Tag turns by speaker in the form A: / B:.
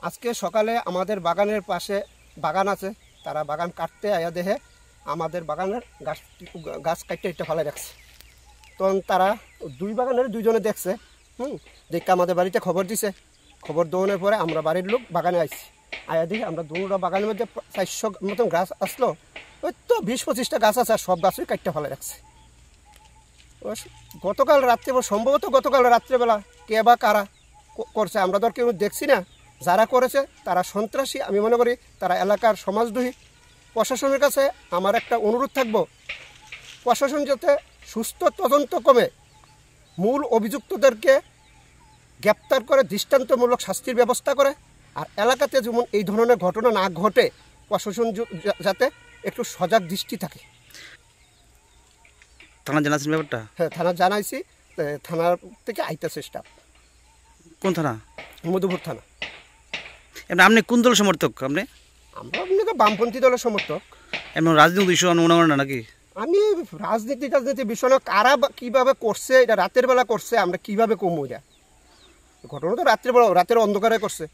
A: আজকে সকালে আমাদের বাগানের পাশে বাগান আছে, তারা বাগান কাটতে আয়া দেখে আমাদের বাগানের গাছ কাটতে একটা ফেলে রাখছে। তখন তারা দুই বাগানের দুইজনে দেখছে, দেখে আমাদের বাড়িতে খবর দিছে। খবর দেওয়ানোর পরে আমরা বাড়ির লোক বাগানে আইছি। আয়া দেখি আমরা দুটা বাগানের মধ্যে 400 মতন গাছ আসলো। ওই তো 20-25টা গাছ আছে, আর সব গাছই কাটতে ফেলে রাখছে। গতকাল রাত্রে, সম্ভবত গতকাল রাত্রেবেলা কে বা কারা করছে আমরা তো আর কেউ দেখছি না। যারা করেছে তারা সন্ত্রাসী, আমি মনে করি তারা এলাকার সমাজদ্রোহী। প্রশাসনের কাছে আমার একটা অনুরোধ থাকবো, প্রশাসন যাতে সুস্থ তদন্ত কমে মূল অভিযুক্তদেরকে গ্রেপ্তার করে দৃষ্টান্তমূলক শাস্তির ব্যবস্থা করে, আর এলাকাতে যেমন এই ধরনের ঘটনা না ঘটে প্রশাসন যাতে একটু সজাগ দৃষ্টি থাকে।
B: থানা জানাচ্ছেন ব্যাপারটা?
A: হ্যাঁ, থানা জানাইছি, থানার থেকে আইতেছে স্টাফ।
B: কোন থানা?
A: মধুপুর থানা।
B: এমনি আপনি কোন দলের সমর্থক? আপনি?
A: আমরা আপনাকে বামপন্থী দলের সমর্থক।
B: এমন রাজনৈতিক বিষয় মনে করেন না নাকি?
A: আমি রাজনীতি বিষয় না, কারা কীভাবে করছে, এটা রাতের বেলা করছে, আমরা কীভাবে কমবো? এটা ঘটনা তো রাতের অন্ধকারে করছে।